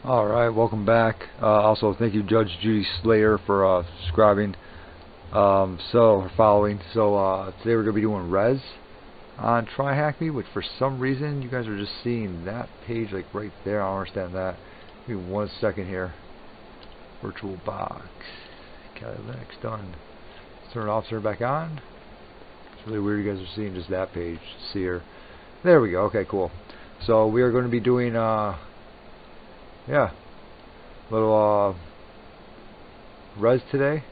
Alright, welcome back. Also, thank you Judge Judy Slayer for subscribing, or following. So today we're going to be doing res on Try Hack Me, which for some reason you guys are just seeing that page like right there. I don't understand that. Give me 1 second here. Virtual box. Linux done. Turn it off, turn it back on. It's really weird you guys are seeing just that page. See here. There we go. Okay, cool. So we are going to be doing little res today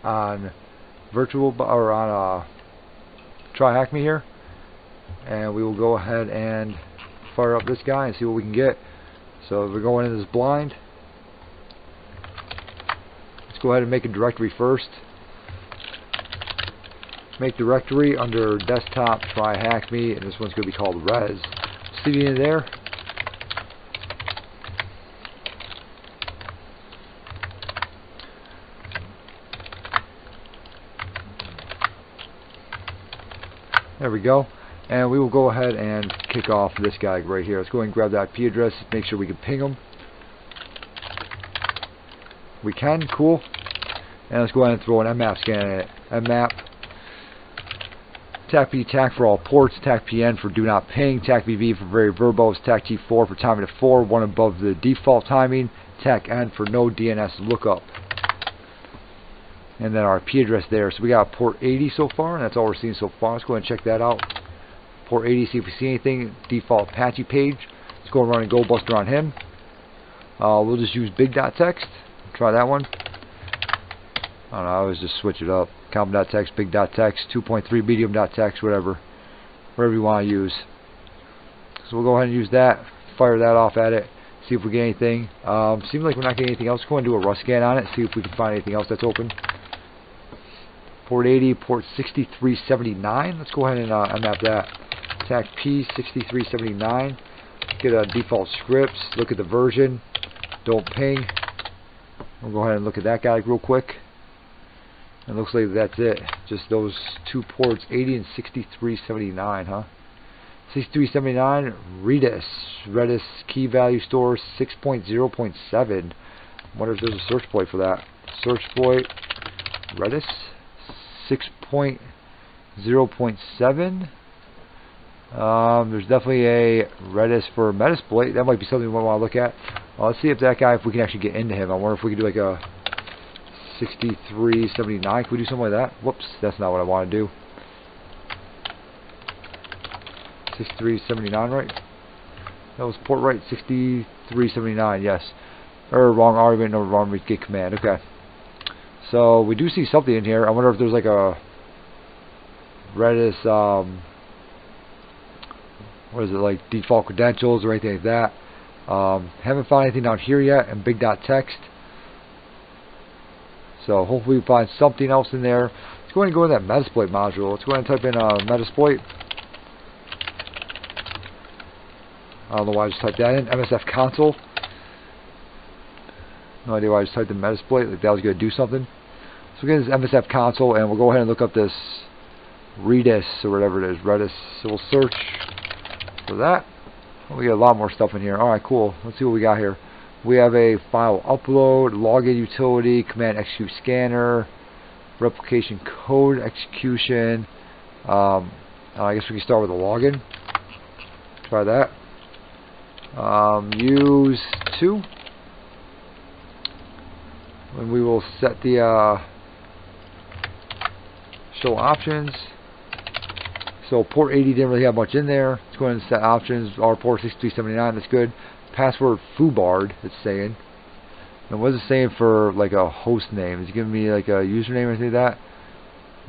on Try Hack Me here, and we will go ahead and fire up this guy and see what we can get. So we're going in this blind. Let's go ahead and make a directory first. Make directory under desktop Try Hack Me, and this one's going to be called res. CD in there. There we go. And we will go ahead and kick off this guy right here. Let's go ahead and grab that IP address, make sure we can ping him. We can, cool. And let's go ahead and throw an mmap scan in it. Mmap. TAC-P TAC for all ports, TAC-PN for do not ping, TAC-VV for very verbose, TAC-T4 for timing to 4, one above the default timing, TAC-N for no DNS lookup. And then our IP address there. So we got port 80 so far, and that's all we're seeing so far. Let's go ahead and check that out. Port 80, see if we see anything. Default Apache page. Let's go and run a Go Buster on him. We'll just use big.txt. Try that one. I don't know, I always just switch it up. Common.txt, big.txt, 2.3 medium.txt, whatever you want to use. So we'll go ahead and use that. Fire that off at it. See if we get anything. Seems like we're not getting anything else. Go ahead and do a rust scan on it. See if we can find anything else that's open. Port 80, port 6379. Let's go ahead and mmap that. TAC-P 6379. Get a default scripts. Look at the version. Don't ping. We'll go ahead and look at that guy real quick. It looks like that's it. Just those two ports, 80 and 6379, huh? 6379, Redis key value store 6.0.7. Wonder if there's a search exploit for that. Search exploit, Redis 6.0.7. There's definitely a Redis for Metasploit. That might be something we want to look at. Let's see if that guy, if we can actually get into him. I wonder if we can do like a 6379. Can we do something like that? Whoops, that's not what I want to do. 6379, right? That was port right. 6379, yes. Wrong argument, no wrong git command. Okay. So we do see something in here. I wonder if there's like a Redis, what is it, like default credentials or anything like that. Haven't found anything down here yet in big.txt. So hopefully we find something else in there. Let's go ahead and go in that Metasploit module. Let's go ahead and type in Metasploit. I don't know why I just typed that in. MSF console. No idea why I just typed in Metasploit. Like that was going to do something. So we'll get this MSF console and we'll go ahead and look up this Redis or whatever it is. Redis. So we'll search for that. We get a lot more stuff in here. Alright, cool. Let's see what we got here. We have a file upload, login utility, command execute scanner, replication code execution. I guess we can start with a login. Try that. Use 2. And we will set the show options. So port 80 didn't really have much in there. Let's go ahead and set options. Our port 6379, that's good. Password foobard, it's saying. And what is it saying for like a host name? Is it giving me like a username or anything like that?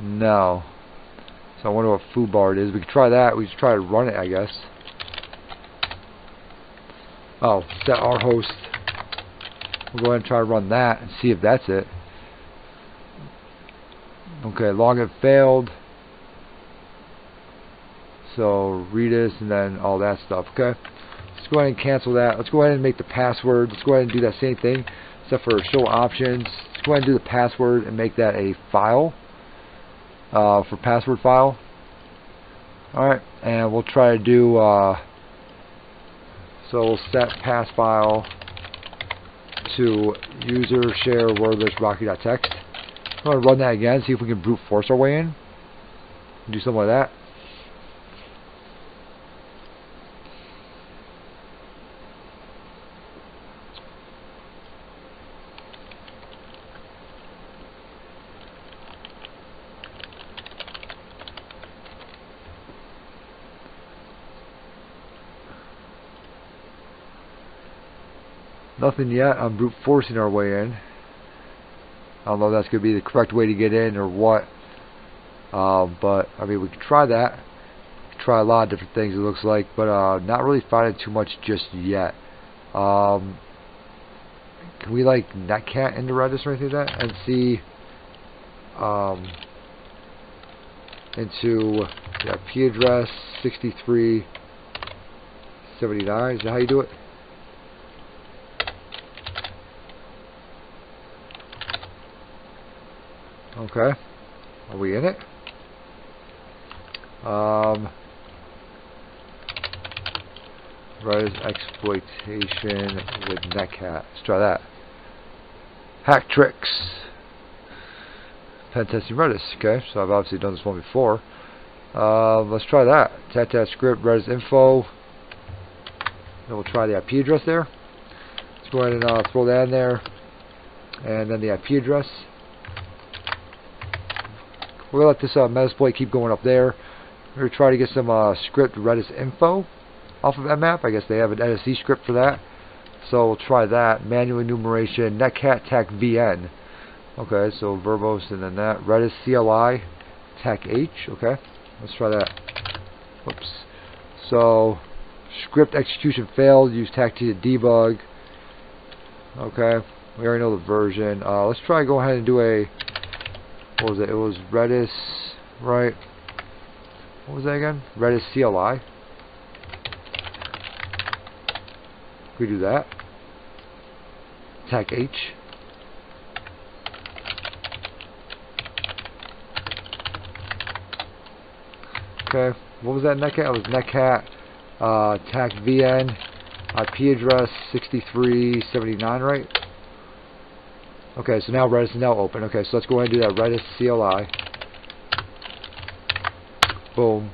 No. So I wonder what foobard is. We could try that. We could try to run it, I guess. Oh, set our host. We'll go ahead and try to run that and see if that's it. Okay, login failed. So Redis and then all that stuff. Okay. Let's go ahead and cancel that. Let's go ahead and make the password. Let's go ahead and do that same thing, except for show options. Let's go ahead and do the password and make that a file for password file. Alright, and we'll try to do So we'll set pass file to user share wordless rocky.txt. I'm going to run that again, see if we can brute force our way in. Do something like that. Nothing yet. I'm brute forcing our way in. I don't know if that's going to be the correct way to get in or what. But I mean, we can try that. We can try a lot of different things, it looks like, but not really finding too much just yet. Can we like netcat into Redis or anything like that and see into the IP address 6379? Is that how you do it? Okay. Are we in it? Redis exploitation with netcat. Let's try that. Hack tricks. Pen testing Redis. Okay, so I've obviously done this one before. Let's try that. Tat script Redis info. Then we'll try the IP address there. Let's go ahead and throw that in there, and then the IP address. We're going to let this Metasploit keep going up there. We're going to try to get some script Redis info off of Mmap. I guess they have an NSC script for that. So we'll try that. Manual enumeration, netcat tac vn. Okay, so verbose and then that. Redis CLI tac h. Okay, let's try that. Whoops. So script execution failed. Use tac t to debug. Okay, we already know the version. Let's try go ahead and do a... What was it? It was Redis, right? What was that again? Redis CLI. Can we do that? Tac H. Okay. What was that netcat? It was netcat tac vn IP address 6379, right? Okay, so now Redis is now open. Okay, so let's go ahead and do that. Redis CLI. Boom.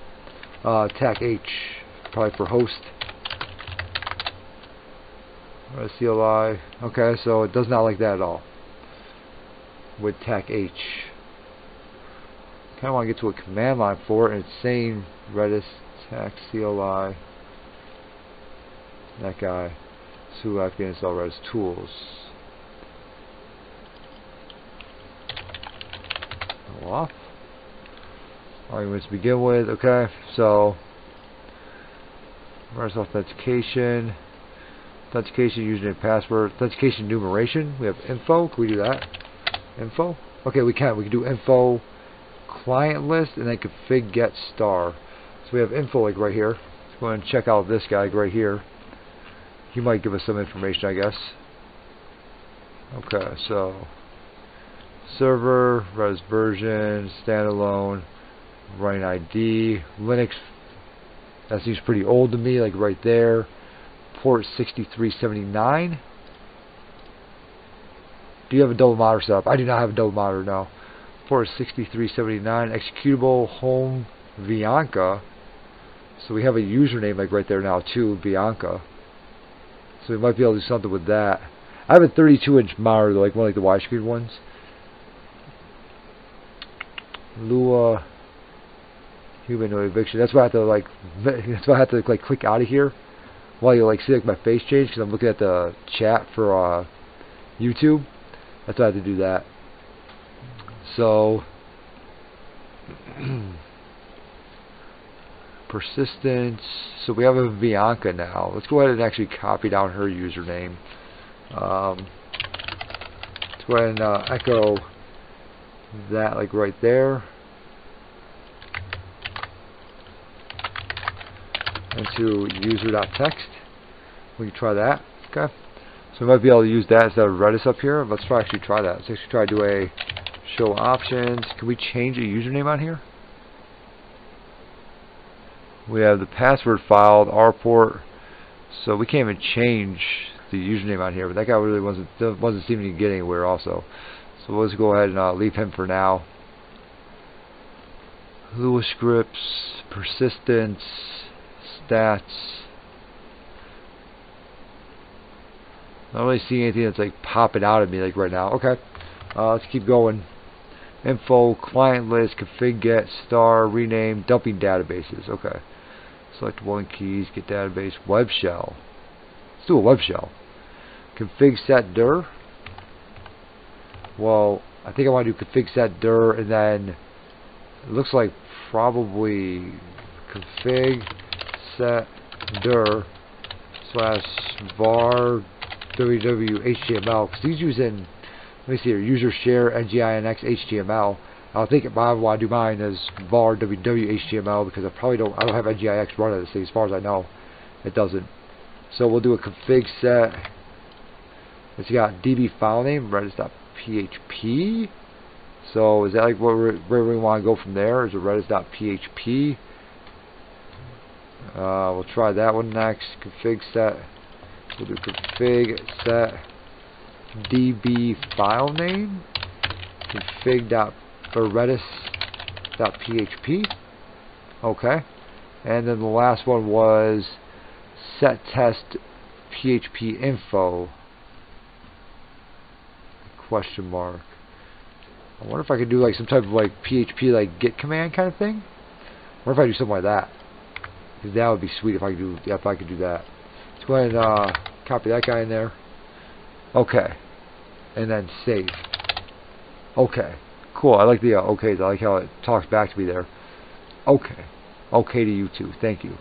Tac H, probably for host. Redis CLI. Okay, so it does not like that at all. With tac H. Kind of want to get to a command line for it, and it's saying Redis tac CLI. That guy. So I can install Redis tools. Off. Arguments to begin with. Okay, so Redis authentication, username, password, authentication enumeration. We have info. Can we do that? Info. Okay, we can. We can do info client list and then config get star. So we have info like right here. Let's go ahead and check out this guy right here. He might give us some information, I guess. Okay, so server, Redis version, standalone, running ID, Linux. That seems pretty old to me, like right there. Port 6379. Do you have a double monitor set up? I do not have a double monitor now. Port 6379. Executable home Bianca. So we have a username like right there now too, Bianca. So we might be able to do something with that. I have a 32-inch monitor, like one like the widescreen ones. Lua humanoid eviction. That's why I have to like. That's why I have to like click out of here while you like see like my face change because I'm looking at the chat for YouTube. That's why I have to do that. So persistence. So we have a Bianca now. Let's go ahead and actually copy down her username. Let's go ahead and echo that like right there into user.txt. We can try that. Okay, so we might be able to use that instead of Redis up here. Let's actually try that. Let's actually try to do a show options. Can we change a username on here? We have the password file, the R port, so we can't even change the the username on here, but that guy really wasn't seeming to get anywhere also. So let's go ahead and leave him for now. Lewis scripts, persistence, stats. Not really seeing anything that's like popping out at me like right now. Okay, let's keep going. Info, client list, config get, star, rename, dumping databases. Okay. Select one keys, get database, web shell. Let's do a web shell. Config set dir. Well, I think I want to do config set dir, and then it looks like probably config set dir / var www.html, because he's using, let me see here, user share nginx html. I think I want to do mine as var www.html, because I don't have nginx running this thing, as far as I know. It doesn't. So we'll do a config set. It's got db file name redis.php. So is that like where we want to go from there? Is it redis.php? We'll try that one next. Config set. We'll do config set db file name config.redis.php. Okay, and then the last one was set test php info question mark. I wonder if I could do like some type of like PHP like git command kind of thing. Or if I do something like that, because that would be sweet if I could do that. Let's go ahead and copy that guy in there. Okay, and then save. Okay, cool. I like the okays. I like how it talks back to me there. Okay, okay to you too. Thank you.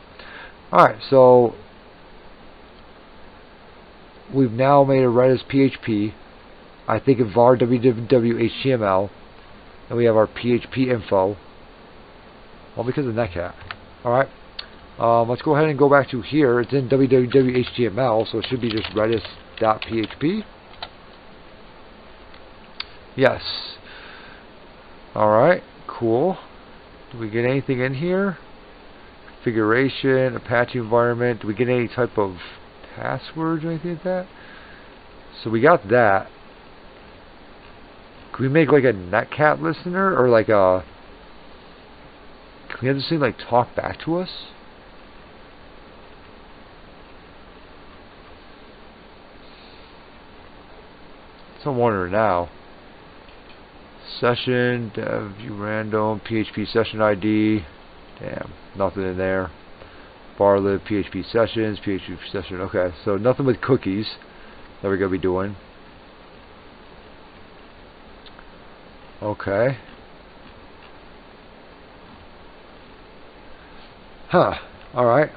All right, so we've now made a Redis PHP. I think of var www.html, and we have our PHP info. All because of Netcat. Alright, let's go ahead and go back to here. It's in www.html, so it should be just redis.php. Yes. Alright, cool. Do we get anything in here? Configuration, Apache environment. Do we get any type of passwords or anything like that? So we got that. Can we make like a Netcat listener, or like a? Can we have this thing like talk back to us? So I'm wondering now. Session, dev view random, PHP session ID. Damn, nothing in there. Barlib, PHP sessions, PHP session. Okay, so nothing with cookies that we're gonna be doing. Okay. Huh. Alright.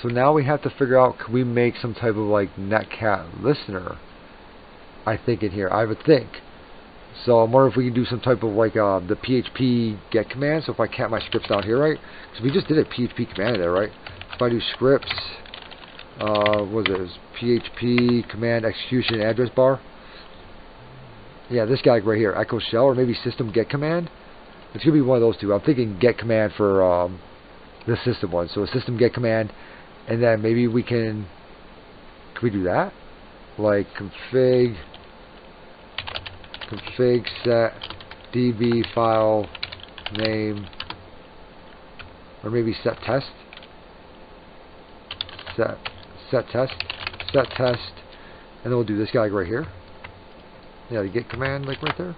So now we have to figure out, can we make some type of like Netcat listener? I think in here. I would think. So I'm wondering if we can do some type of like the PHP get command. So if I cat my scripts down here, right? Because we just did a PHP command there, right? If I do scripts, what is it? PHP command execution address bar. Yeah, this guy right here, echo shell, or maybe system get command. It's gonna be one of those two. I'm thinking get command for the system one. So a system get command, and then maybe we can we do that? Like config set db file name, or maybe set test. Set test, and then we'll do this guy right here. Yeah, the git command like right there.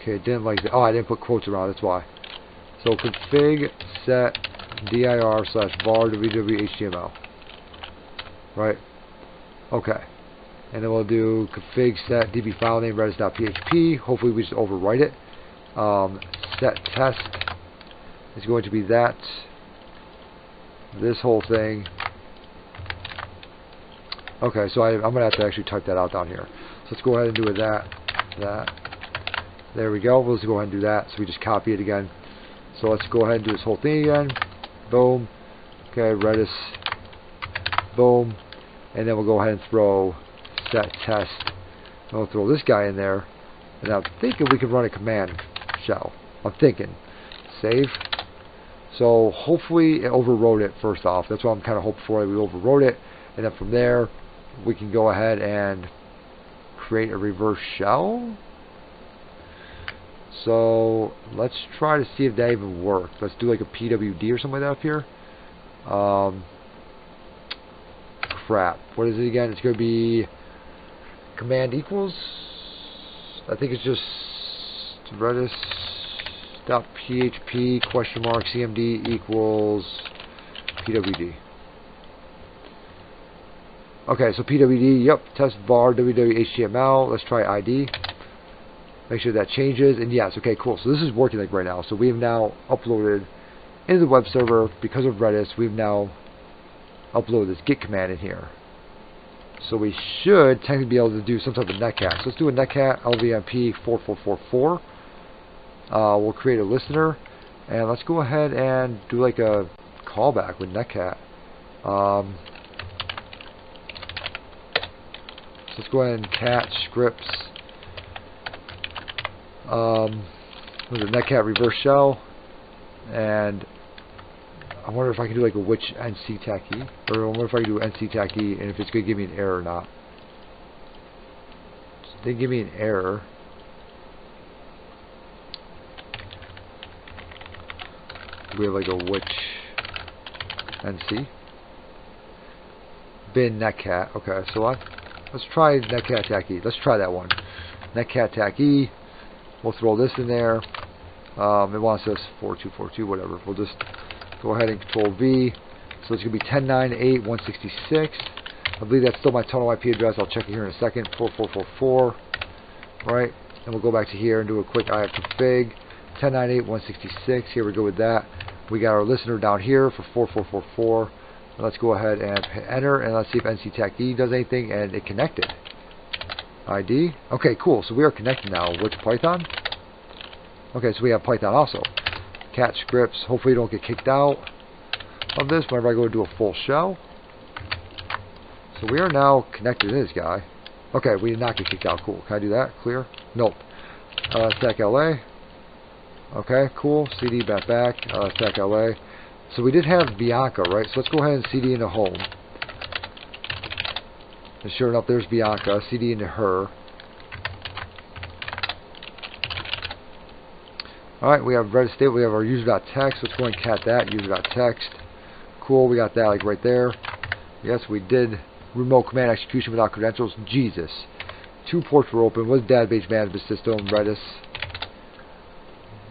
Okay, didn't like that. Oh, I didn't put quotes around. That's why. So config set dir / var www.html. Right. Okay. And then we'll do config set db file name redis.php. Hopefully we just overwrite it. Set test is going to be that. This whole thing. Okay, so I'm going to have to actually type that out down here. So let's go ahead and do it that. There we go. Let's go ahead and do that. So we just copy it again. So let's go ahead and do this whole thing again. Boom. Okay, Redis. Boom. And then we'll go ahead and throw set test. And we'll throw this guy in there. And I'm thinking we can run a command shell. I'm thinking. Save. So hopefully it overrode it first off. That's what I'm kind of hoping for. We overrode it, and then from there we can go ahead and create a reverse shell. So let's try to see if that even works. Let's do like a PWD or something like that up here. Crap. What is it again? It's going to be command equals. I think it's just redis.php question mark cmd equals pwd. Okay, so pwd, yep, test bar www.html. Let's try id. Make sure that changes, and yes, okay, cool. So this is working like right now. So we have now uploaded into the web server because of Redis. We've now uploaded this git command in here. So we should technically be able to do some type of netcat. So let's do a netcat lvmp 4444. We'll create a listener, and let's go ahead and do like a callback with netcat. So let's go ahead and cat scripts. With a netcat reverse shell, and I wonder if I can do like a which nc tacky, or I wonder if I can do nc tacky, and if it's going to give me an error or not. So they give me an error. We have like a which nc bin netcat. Okay, so let's try netcat tacky. Let's try that one. Netcat tacky. We'll throw this in there. It wants us 4242, whatever. We'll just go ahead and Control V. So it's going to be 10.98.166. I believe that's still my tunnel IP address. I'll check it here in a second. 4444. Right. And we'll go back to here and do a quick ifconfig. 10.98.166. Here we go with that. We got our listener down here for 4444. Let's go ahead and hit enter, and let's see if nctacd does anything, and it connected. ID. Okay, cool. So we are connected now. Which Python? Okay, so we have Python also. Cat scripts. Hopefully you don't get kicked out of this whenever I go to do a full shell. So we are now connected to this guy. Okay, we did not get kicked out. Cool. Can I do that? Clear? Nope. Stack LA. Okay, cool. CD back. Stack LA. So we did have Bianca, right? So let's go ahead and CD into home. And sure enough, there's Bianca. CD into her. Alright, we have Redis stable. We have our user.text. Let's go and cat that. User.text. Cool, we got that like right there. Yes, we did remote command execution without credentials. Jesus. 2 ports were open. Was database management system, Redis.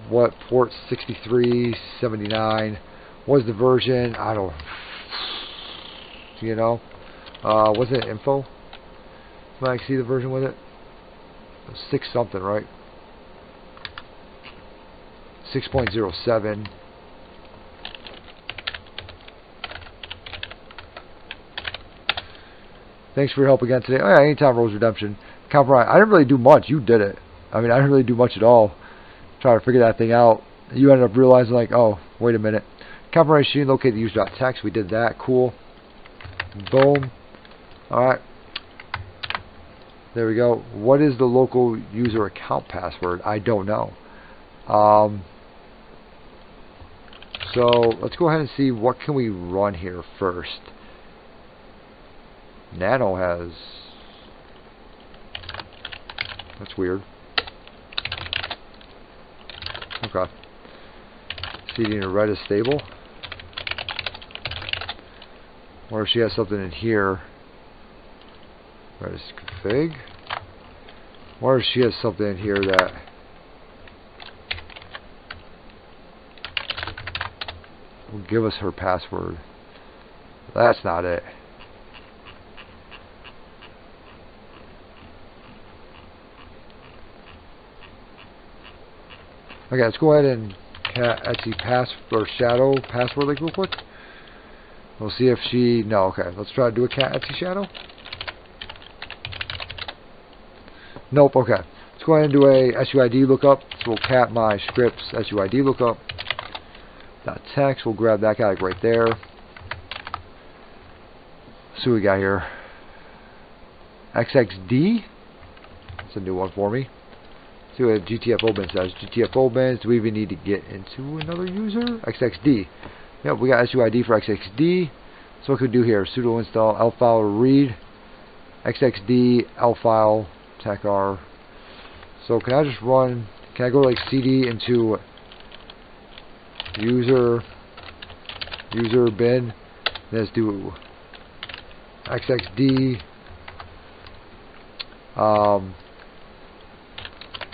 What port? 6379. Was the version? I don't. You know. Was it info? Can I see the version with it? 6 something, right? 6.07. Thanks for your help again today. Oh yeah, anytime, Rose Redemption. Compromise. I didn't really do much. You did it. I mean, I didn't really do much at all. Trying to figure that thing out. You ended up realizing, like, oh, wait a minute. Compromise machine, locate the user.text. We did that. Cool. Boom. Alright. There we go. What is the local user account password? I don't know. So let's go ahead and see what can we run here first. Nano has. That's weird. Okay. CD in a Redis stable. Or if she has something in here. Redis config. Or if she has something in here that will give us her password. That's not it. Okay, let's go ahead and etsy pass or shadow password like real quick. We'll see if she. No, okay. Let's try to do a cat etsy shadow. Nope. Okay. Let's go ahead and do a SUID lookup. So we'll cat my scripts SUID lookup. .text. We'll grab that guy right there. See what we got here. XXD. That's a new one for me. See what GTF open says. GTF opens. Do we even need to get into another user? XXD. Yep, we got SUID for XXD. So what can we do here? Sudo install lfile read XXD lfile tacr. So can I just run? Can I go like CD into user bin? Let's do XXD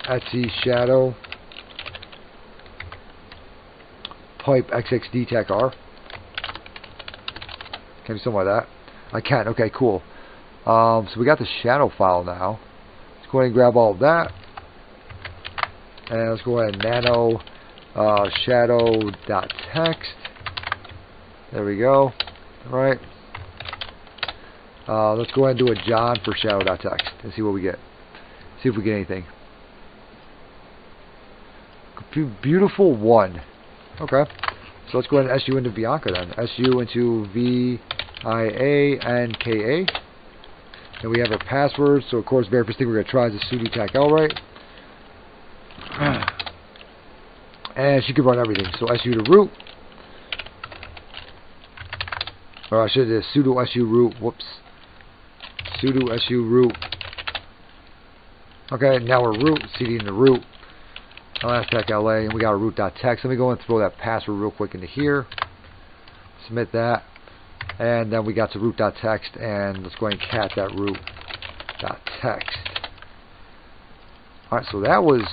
etc shadow pipe XXD tacr. Can I do something like that? I can. Okay, cool. So we got the shadow file now. Let's go ahead and grab all of that, and let's go ahead and nano shadow.txt. There we go. All right. Let's go ahead and do a John for shadow.txt and see what we get. See if we get anything. Beautiful one. Okay. So let's go ahead and SU into Bianca then. SU into VIANKA. And we have our password. So of course, very first thing we're going to try is the sudo tacl, right? And she can run everything. So SU to root. Or I should have sudo SU root. Whoops. Sudo SU root. Okay, now we're root. CD in the root. LSTech LA, and we got a root.txt. Let me go and throw that password real quick into here. Submit that. And then we got to root.txt, and let's go ahead and cat that root.txt. Alright, so that was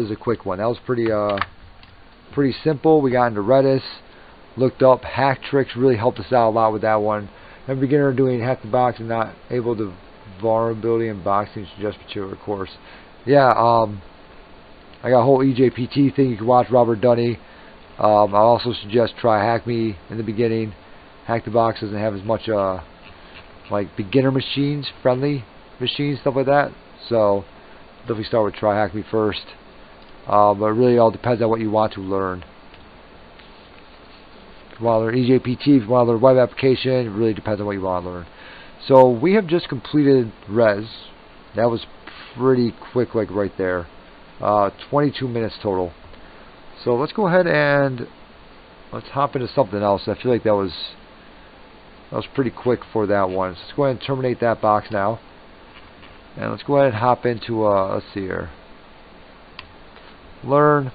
a quick one. That was pretty simple. We got into Redis, looked up hack tricks, really helped us out a lot with that one. I'm a beginner doing hack the box and not able to vulnerability unboxing suggest material, of course. Yeah, I got a whole EJPT thing. You can watch Robert Dunney. I also suggest try Hack Me in the beginning. Hack the Box doesn't have as much like beginner machines, friendly machines, stuff like that. So definitely start with try Hack Me first. But it really all depends on what you want to learn. If you want to learn EJPT, if you want to learn web application, it really depends on what you want to learn. So we have just completed Res. That was pretty quick, like right there. 22 minutes total. So let's go ahead and let's hop into something else. I feel like that was pretty quick for that one. So let's go ahead and terminate that box now. And let's go ahead and hop into let's see here. Learn